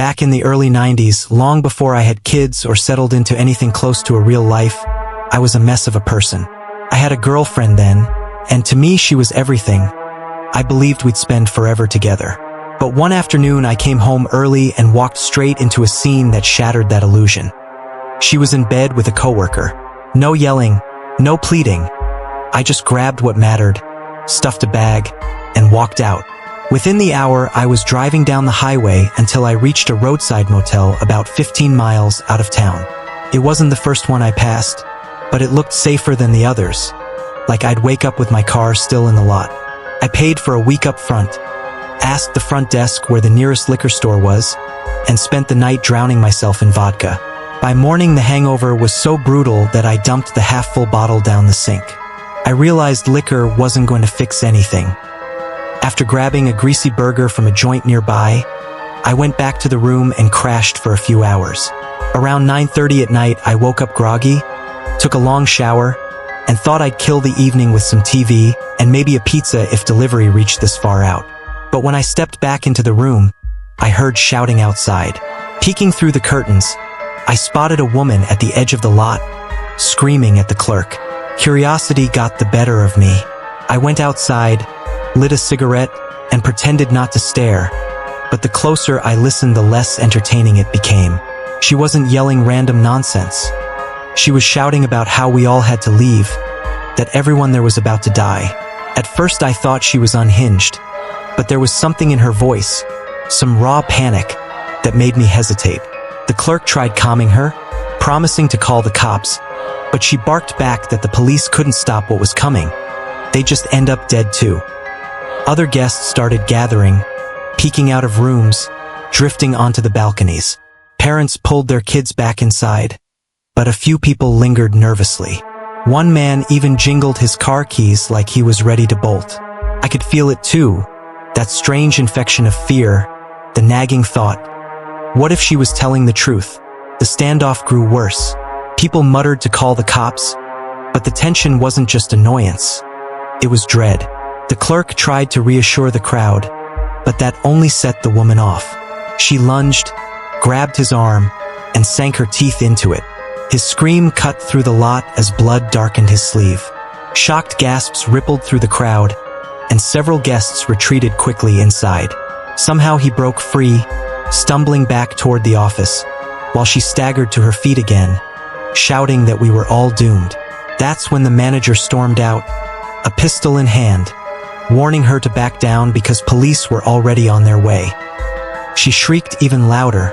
Back in the early 90s, long before I had kids or settled into anything close to a real life, I was a mess of a person. I had a girlfriend then, and to me she was everything. I believed we'd spend forever together. But one afternoon I came home early and walked straight into a scene that shattered that illusion. She was in bed with a coworker. No yelling, no pleading. I just grabbed what mattered, stuffed a bag, and walked out. Within the hour, I was driving down the highway until I reached a roadside motel about 15 miles out of town. It wasn't the first one I passed, but it looked safer than the others, like I'd wake up with my car still in the lot. I paid for a week up front, asked the front desk where the nearest liquor store was, and spent the night drowning myself in vodka. By morning, the hangover was so brutal that I dumped the half-full bottle down the sink. I realized liquor wasn't going to fix anything. After grabbing a greasy burger from a joint nearby, I went back to the room and crashed for a few hours. Around 9:30 at night, I woke up groggy, took a long shower, and thought I'd kill the evening with some TV and maybe a pizza if delivery reached this far out. But when I stepped back into the room, I heard shouting outside. Peeking through the curtains, I spotted a woman at the edge of the lot, screaming at the clerk. Curiosity got the better of me. I went outside, lit a cigarette, and pretended not to stare, but the closer I listened, the less entertaining it became. She wasn't yelling random nonsense. She was shouting about how we all had to leave, that everyone there was about to die. At first I thought she was unhinged, but there was something in her voice, some raw panic, that made me hesitate. The clerk tried calming her, promising to call the cops, but she barked back that the police couldn't stop what was coming. They'd just end up dead too. Other guests started gathering, peeking out of rooms, drifting onto the balconies. Parents pulled their kids back inside, but a few people lingered nervously. One man even jingled his car keys like he was ready to bolt. I could feel it too, that strange infection of fear, the nagging thought. What if she was telling the truth? The standoff grew worse. People muttered to call the cops, but the tension wasn't just annoyance. It was dread. The clerk tried to reassure the crowd, but that only set the woman off. She lunged, grabbed his arm, and sank her teeth into it. His scream cut through the lot as blood darkened his sleeve. Shocked gasps rippled through the crowd, and several guests retreated quickly inside. Somehow he broke free, stumbling back toward the office, while she staggered to her feet again, shouting that we were all doomed. That's when the manager stormed out, a pistol in hand, warning her to back down because police were already on their way. She shrieked even louder,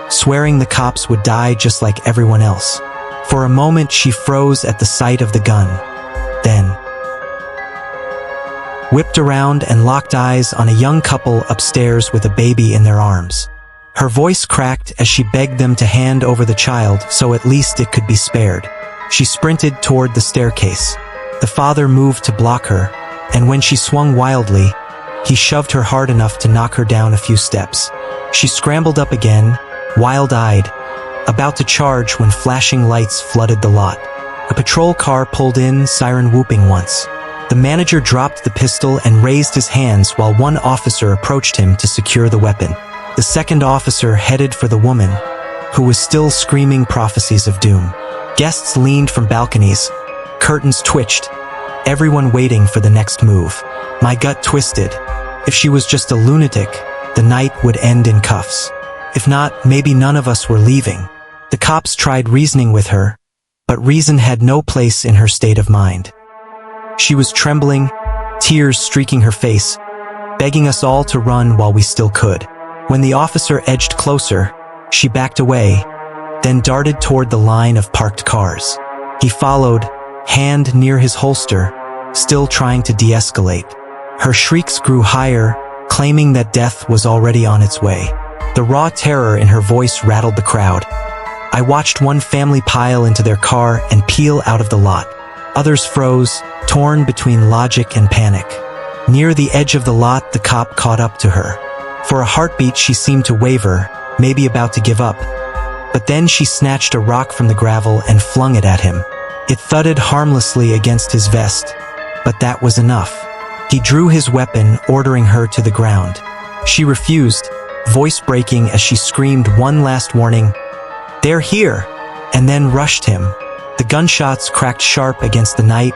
swearing the cops would die just like everyone else. For a moment she froze at the sight of the gun, then whipped around and locked eyes on a young couple upstairs with a baby in their arms. Her voice cracked as she begged them to hand over the child so at least it could be spared. She sprinted toward the staircase. The father moved to block her, and when she swung wildly, he shoved her hard enough to knock her down a few steps. She scrambled up again, wild-eyed, about to charge when flashing lights flooded the lot. A patrol car pulled in, siren whooping once. The manager dropped the pistol and raised his hands while one officer approached him to secure the weapon. The second officer headed for the woman, who was still screaming prophecies of doom. Guests leaned from balconies, curtains twitched, everyone waiting for the next move. My gut twisted. If she was just a lunatic, the night would end in cuffs. If not, maybe none of us were leaving. The cops tried reasoning with her, but reason had no place in her state of mind. She was trembling, tears streaking her face, begging us all to run while we still could. When the officer edged closer, she backed away, then darted toward the line of parked cars. He followed, hand near his holster, still trying to de-escalate. Her shrieks grew higher, claiming that death was already on its way. The raw terror in her voice rattled the crowd. I watched one family pile into their car and peel out of the lot. Others froze, torn between logic and panic. Near the edge of the lot, the cop caught up to her. For a heartbeat, she seemed to waver, maybe about to give up. But then she snatched a rock from the gravel and flung it at him. It thudded harmlessly against his vest, but that was enough. He drew his weapon, ordering her to the ground. She refused, voice breaking as she screamed one last warning, "They're here!" and then rushed him. The gunshots cracked sharp against the night,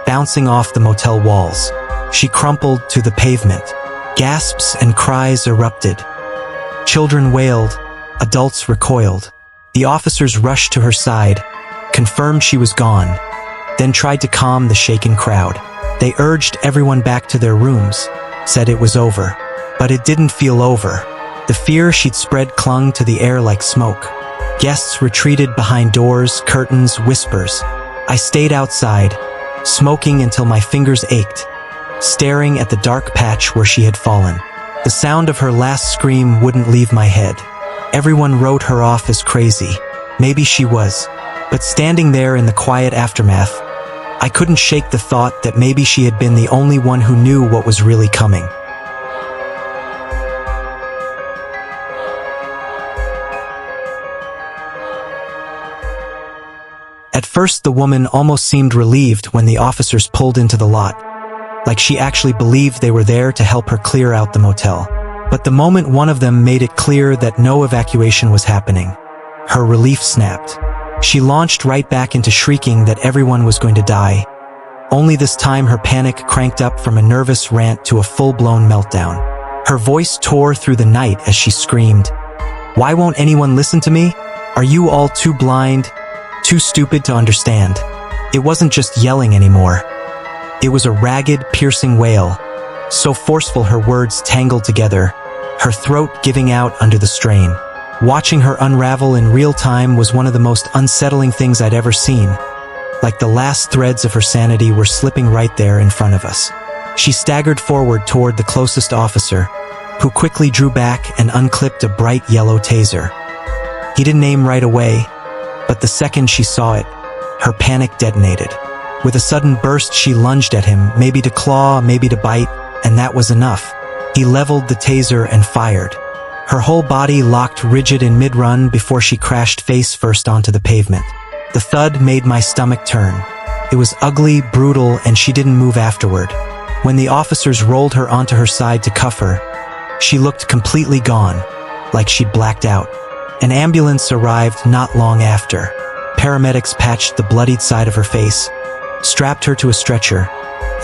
bouncing off the motel walls. She crumpled to the pavement. Gasps and cries erupted. Children wailed, adults recoiled. The officers rushed to her side, confirmed she was gone, then tried to calm the shaken crowd. They urged everyone back to their rooms, said it was over. But it didn't feel over. The fear she'd spread clung to the air like smoke. Guests retreated behind doors, curtains, whispers. I stayed outside, smoking until my fingers ached, staring at the dark patch where she had fallen. The sound of her last scream wouldn't leave my head. Everyone wrote her off as crazy. Maybe she was. But standing there in the quiet aftermath, I couldn't shake the thought that maybe she had been the only one who knew what was really coming. At first, the woman almost seemed relieved when the officers pulled into the lot, like she actually believed they were there to help her clear out the motel. But the moment one of them made it clear that no evacuation was happening, her relief snapped. She launched right back into shrieking that everyone was going to die. Only this time her panic cranked up from a nervous rant to a full-blown meltdown. Her voice tore through the night as she screamed, "Why won't anyone listen to me? Are you all too blind? Too stupid to understand?" It wasn't just yelling anymore. It was a ragged, piercing wail, so forceful her words tangled together, her throat giving out under the strain. Watching her unravel in real time was one of the most unsettling things I'd ever seen. Like the last threads of her sanity were slipping right there in front of us. She staggered forward toward the closest officer, who quickly drew back and unclipped a bright yellow taser. He didn't aim right away, but the second she saw it, her panic detonated. With a sudden burst, she lunged at him, maybe to claw, maybe to bite, and that was enough. He leveled the taser and fired. Her whole body locked rigid in mid-run before she crashed face first onto the pavement. The thud made my stomach turn. It was ugly, brutal, and she didn't move afterward. When the officers rolled her onto her side to cuff her, she looked completely gone, like she'd blacked out. An ambulance arrived not long after. Paramedics patched the bloodied side of her face, strapped her to a stretcher,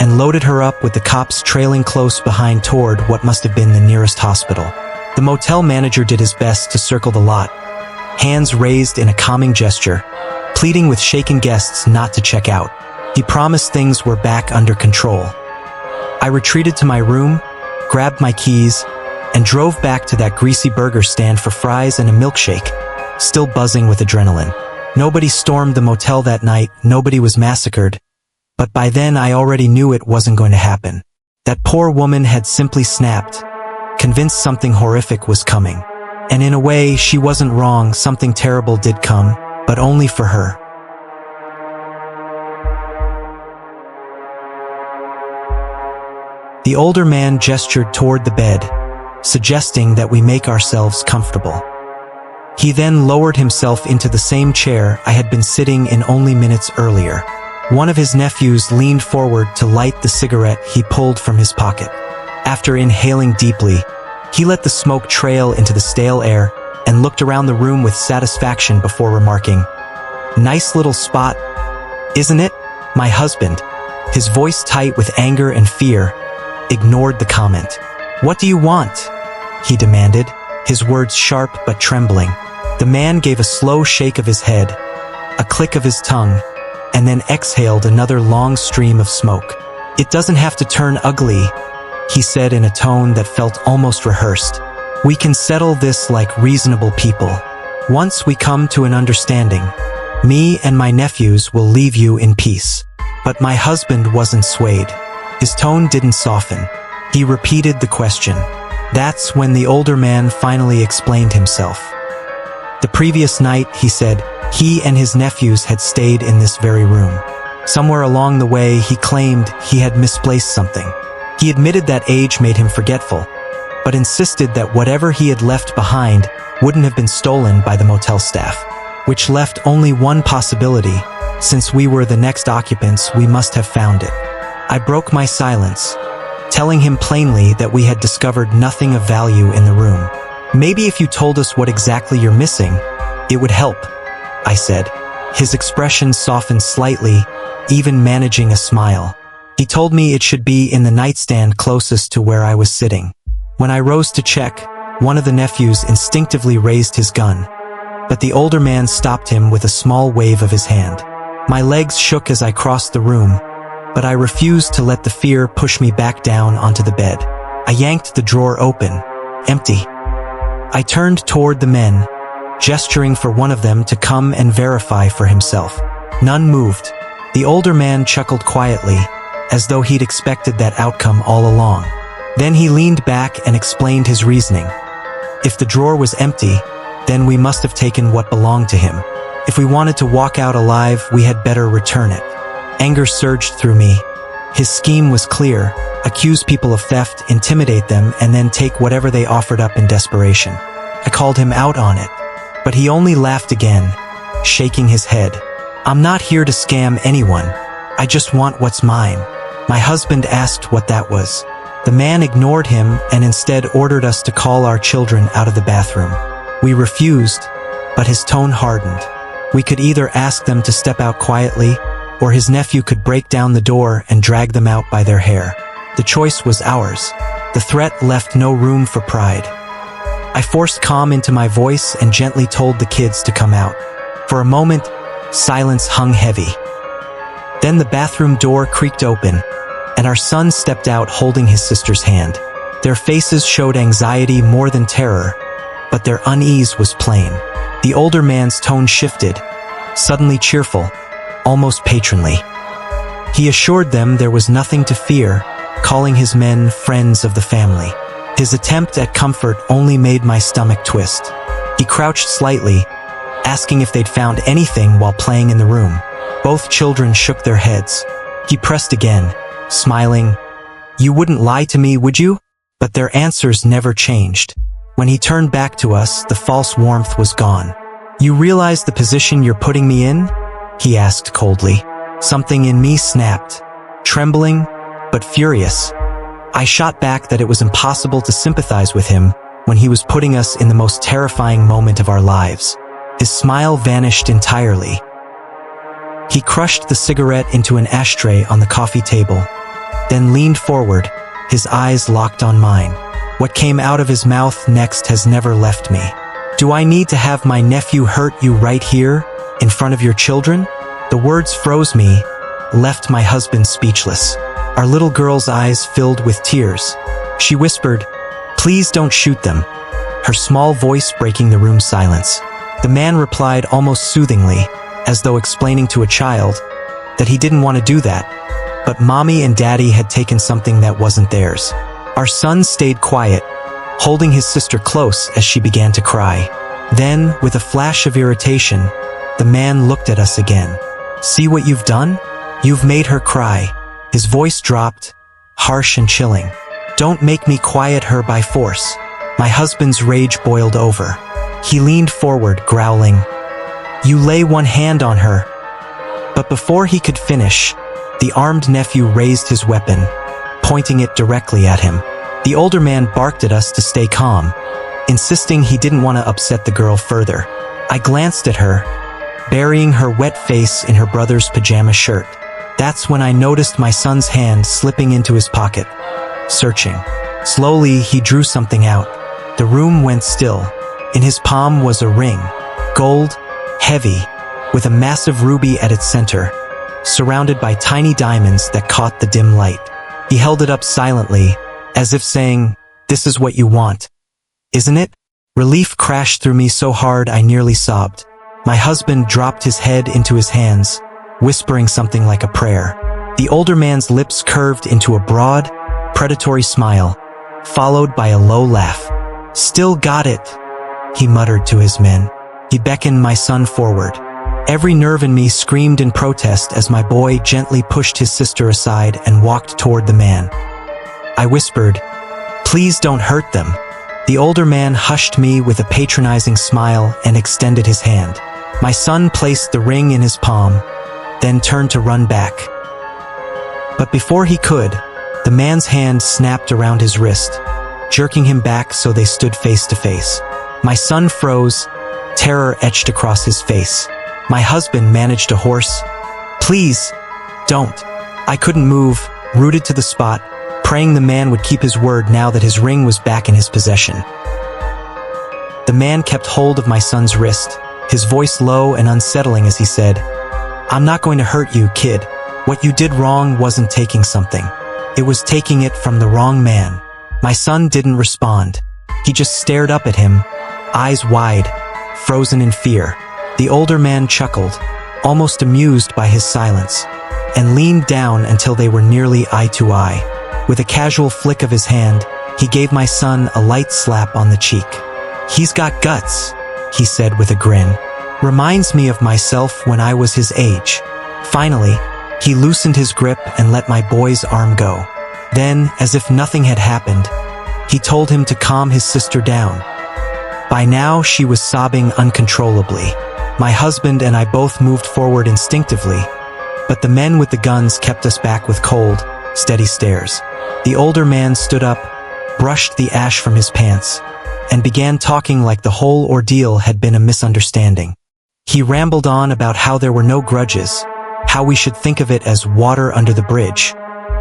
and loaded her up with the cops trailing close behind toward what must have been the nearest hospital. The motel manager did his best to circle the lot, hands raised in a calming gesture, pleading with shaken guests not to check out. He promised things were back under control. I retreated to my room, grabbed my keys, and drove back to that greasy burger stand for fries and a milkshake, still buzzing with adrenaline. Nobody stormed the motel that night, nobody was massacred, but by then I already knew it wasn't going to happen. That poor woman had simply snapped, convinced something horrific was coming. And in a way, she wasn't wrong, something terrible did come, but only for her. The older man gestured toward the bed, suggesting that we make ourselves comfortable. He then lowered himself into the same chair I had been sitting in only minutes earlier. One of his nephews leaned forward to light the cigarette he pulled from his pocket. After inhaling deeply, he let the smoke trail into the stale air and looked around the room with satisfaction before remarking, "Nice little spot, isn't it?" My husband, his voice tight with anger and fear, ignored the comment. "What do you want?" he demanded, his words sharp but trembling. The man gave a slow shake of his head, a click of his tongue, and then exhaled another long stream of smoke. "It doesn't have to turn ugly," he said in a tone that felt almost rehearsed. "We can settle this like reasonable people. Once we come to an understanding, me and my nephews will leave you in peace." But my husband wasn't swayed. His tone didn't soften. He repeated the question. That's when the older man finally explained himself. The previous night, he said, he and his nephews had stayed in this very room. Somewhere along the way, he claimed he had misplaced something. He admitted that age made him forgetful, but insisted that whatever he had left behind wouldn't have been stolen by the motel staff, which left only one possibility. Since we were the next occupants, we must have found it. I broke my silence, telling him plainly that we had discovered nothing of value in the room. Maybe if you told us what exactly you're missing, it would help, I said. His expression softened slightly, even managing a smile. He told me it should be in the nightstand closest to where I was sitting. When I rose to check, one of the nephews instinctively raised his gun, but the older man stopped him with a small wave of his hand. My legs shook as I crossed the room, but I refused to let the fear push me back down onto the bed. I yanked the drawer open, empty. I turned toward the men, gesturing for one of them to come and verify for himself. None moved. The older man chuckled quietly, as though he'd expected that outcome all along. Then he leaned back and explained his reasoning. If the drawer was empty, then we must have taken what belonged to him. If we wanted to walk out alive, we had better return it. Anger surged through me. His scheme was clear: accuse people of theft, intimidate them, and then take whatever they offered up in desperation. I called him out on it, but he only laughed again, shaking his head. I'm not here to scam anyone. I just want what's mine. My husband asked what that was. The man ignored him and instead ordered us to call our children out of the bathroom. We refused, but his tone hardened. We could either ask them to step out quietly, or his nephew could break down the door and drag them out by their hair. The choice was ours. The threat left no room for pride. I forced calm into my voice and gently told the kids to come out. For a moment, silence hung heavy. Then the bathroom door creaked open, and our son stepped out holding his sister's hand. Their faces showed anxiety more than terror, but their unease was plain. The older man's tone shifted, suddenly cheerful, almost patronly. He assured them there was nothing to fear, calling his men friends of the family. His attempt at comfort only made my stomach twist. He crouched slightly, asking if they'd found anything while playing in the room. Both children shook their heads. He pressed again, smiling. You wouldn't lie to me, would you? But their answers never changed. When he turned back to us, the false warmth was gone. You realize the position you're putting me in? He asked coldly. Something in me snapped, trembling, but furious. I shot back that it was impossible to sympathize with him when he was putting us in the most terrifying moment of our lives. His smile vanished entirely. He crushed the cigarette into an ashtray on the coffee table, then leaned forward, his eyes locked on mine. What came out of his mouth next has never left me. Do I need to have my nephew hurt you right here, in front of your children? The words froze me, left my husband speechless. Our little girl's eyes filled with tears. She whispered, "Please don't shoot them," her small voice breaking the room's silence. The man replied almost soothingly, as though explaining to a child, that he didn't want to do that, but mommy and daddy had taken something that wasn't theirs. Our son stayed quiet, holding his sister close as she began to cry. Then, with a flash of irritation, the man looked at us again. "See what you've done? You've made her cry." His voice dropped, harsh and chilling. "Don't make me quiet her by force." My husband's rage boiled over. He leaned forward, growling, "You lay one hand on her." But before he could finish, the armed nephew raised his weapon, pointing it directly at him. The older man barked at us to stay calm, insisting he didn't want to upset the girl further. I glanced at her, burying her wet face in her brother's pajama shirt. That's when I noticed my son's hand slipping into his pocket, searching. Slowly, he drew something out. The room went still. In his palm was a ring, gold, heavy, with a massive ruby at its center, surrounded by tiny diamonds that caught the dim light. He held it up silently, as if saying, "This is what you want, isn't it?" Relief crashed through me so hard I nearly sobbed. My husband dropped his head into his hands, whispering something like a prayer. The older man's lips curved into a broad, predatory smile, followed by a low laugh. "Still got it," he muttered to his men. He beckoned my son forward. Every nerve in me screamed in protest as my boy gently pushed his sister aside and walked toward the man. I whispered, "Please don't hurt them." The older man hushed me with a patronizing smile and extended his hand. My son placed the ring in his palm, then turned to run back. But before he could, the man's hand snapped around his wrist, jerking him back so they stood face to face. My son froze, terror etched across his face. My husband managed a hoarse, "Please, don't." I couldn't move, rooted to the spot, praying the man would keep his word now that his ring was back in his possession. The man kept hold of my son's wrist, his voice low and unsettling as he said, "I'm not going to hurt you, kid. What you did wrong wasn't taking something. It was taking it from the wrong man." My son didn't respond. He just stared up at him, eyes wide, frozen in fear. The older man chuckled, almost amused by his silence, and leaned down until they were nearly eye to eye. With a casual flick of his hand, he gave my son a light slap on the cheek. "He's got guts," he said with a grin. "Reminds me of myself when I was his age." Finally, he loosened his grip and let my boy's arm go. Then, as if nothing had happened, he told him to calm his sister down. By now, she was sobbing uncontrollably. My husband and I both moved forward instinctively, but the men with the guns kept us back with cold, steady stares. The older man stood up, brushed the ash from his pants, and began talking like the whole ordeal had been a misunderstanding. He rambled on about how there were no grudges, how we should think of it as water under the bridge,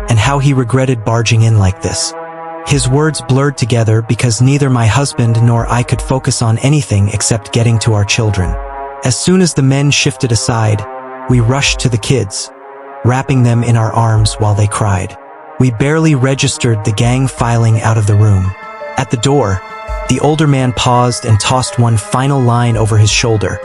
and how he regretted barging in like this. His words blurred together because neither my husband nor I could focus on anything except getting to our children. As soon as the men shifted aside, we rushed to the kids, wrapping them in our arms while they cried. We barely registered the gang filing out of the room. At the door, the older man paused and tossed one final line over his shoulder.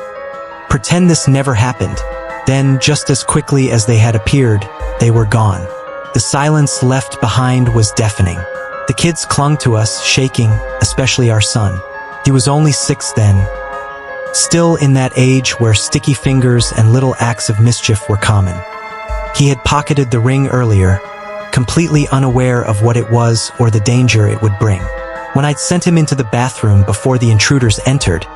"Pretend this never happened." Then, just as quickly as they had appeared, they were gone. The silence left behind was deafening. The kids clung to us, shaking, especially our son. He was only 6 then, still in that age where sticky fingers and little acts of mischief were common. He had pocketed the ring earlier, completely unaware of what it was or the danger it would bring. When I'd sent him into the bathroom before the intruders entered,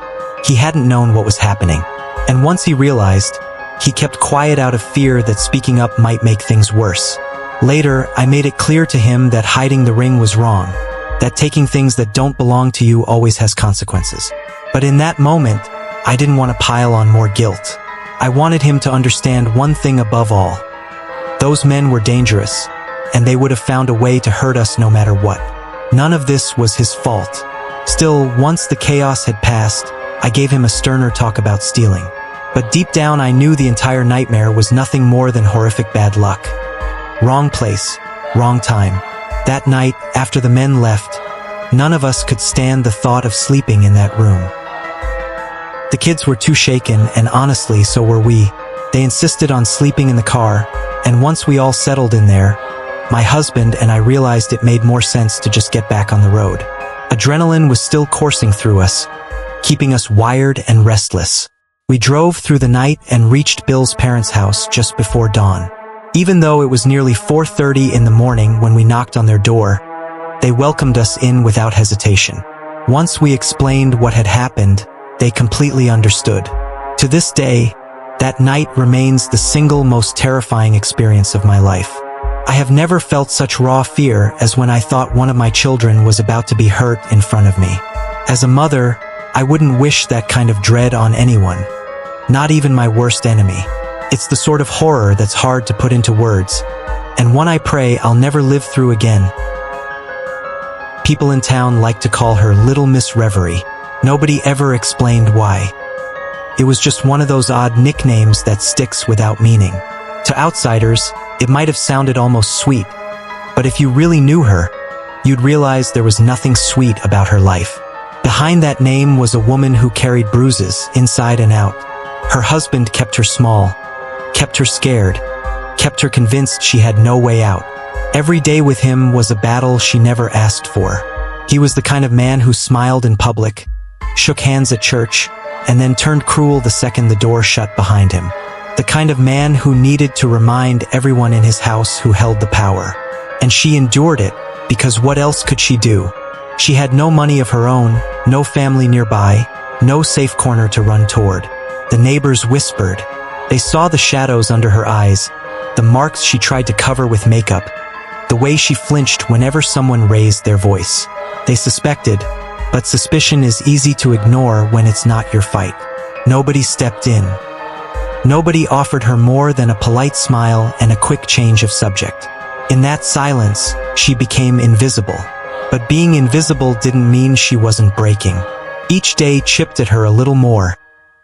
he hadn't known what was happening. And once he realized, he kept quiet out of fear that speaking up might make things worse. Later, I made it clear to him that hiding the ring was wrong, that taking things that don't belong to you always has consequences. But in that moment, I didn't want to pile on more guilt. I wanted him to understand one thing above all. Those men were dangerous, and they would have found a way to hurt us no matter what. None of this was his fault. Still, once the chaos had passed, I gave him a sterner talk about stealing. But deep down I knew the entire nightmare was nothing more than horrific bad luck. Wrong place, wrong time. That night, after the men left, none of us could stand the thought of sleeping in that room. The kids were too shaken, and honestly, so were we. They insisted on sleeping in the car, and once we all settled in there, my husband and I realized it made more sense to just get back on the road. Adrenaline was still coursing through us, keeping us wired and restless. We drove through the night and reached Bill's parents' house just before dawn. Even though it was nearly 4:30 in the morning when we knocked on their door, they welcomed us in without hesitation. Once we explained what had happened, they completely understood. To this day, that night remains the single most terrifying experience of my life. I have never felt such raw fear as when I thought one of my children was about to be hurt in front of me. As a mother, I wouldn't wish that kind of dread on anyone, not even my worst enemy. It's the sort of horror that's hard to put into words, and one I pray I'll never live through again. People in town like to call her Little Miss Reverie. Nobody ever explained why. It was just one of those odd nicknames that sticks without meaning. To outsiders, it might have sounded almost sweet, but if you really knew her, you'd realize there was nothing sweet about her life. Behind that name was a woman who carried bruises inside and out. Her husband kept her small, kept her scared, kept her convinced she had no way out. Every day with him was a battle she never asked for. He was the kind of man who smiled in public, shook hands at church, and then turned cruel the second the door shut behind him. The kind of man who needed to remind everyone in his house who held the power. And she endured it, because what else could she do? She had no money of her own, no family nearby, no safe corner to run toward. The neighbors whispered. They saw the shadows under her eyes, the marks she tried to cover with makeup, The way she flinched whenever someone raised their voice. They suspected, but suspicion is easy to ignore when it's not your fight. Nobody stepped in. Nobody offered her more than a polite smile and a quick change of subject. In that silence, she became invisible. But being invisible didn't mean she wasn't breaking. Each day chipped at her a little more,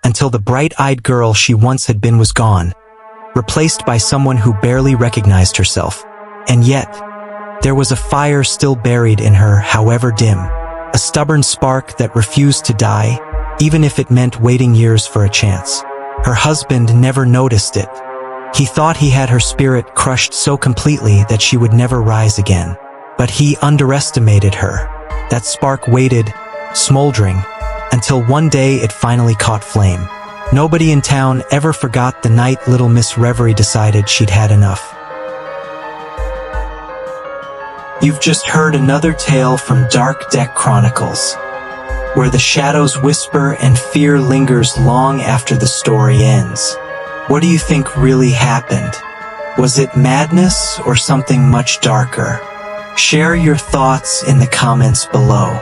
until the bright-eyed girl she once had been was gone, replaced by someone who barely recognized herself. And yet, there was a fire still buried in her, however dim. A stubborn spark that refused to die, even if it meant waiting years for a chance. Her husband never noticed it. He thought he had her spirit crushed so completely that she would never rise again. But he underestimated her. That spark waited, smoldering, until one day it finally caught flame. Nobody in town ever forgot the night little Miss Reverie decided she'd had enough. You've just heard another tale from Dark Deck Chronicles, where the shadows whisper and fear lingers long after the story ends. What do you think really happened? Was it madness or something much darker? Share your thoughts in the comments below.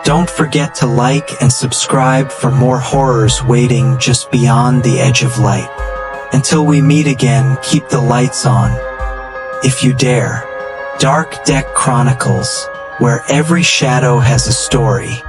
Don't forget to like and subscribe for more horrors waiting just beyond the edge of light. Until we meet again, keep the lights on, if you dare. Dark Deck Chronicles, where every shadow has a story.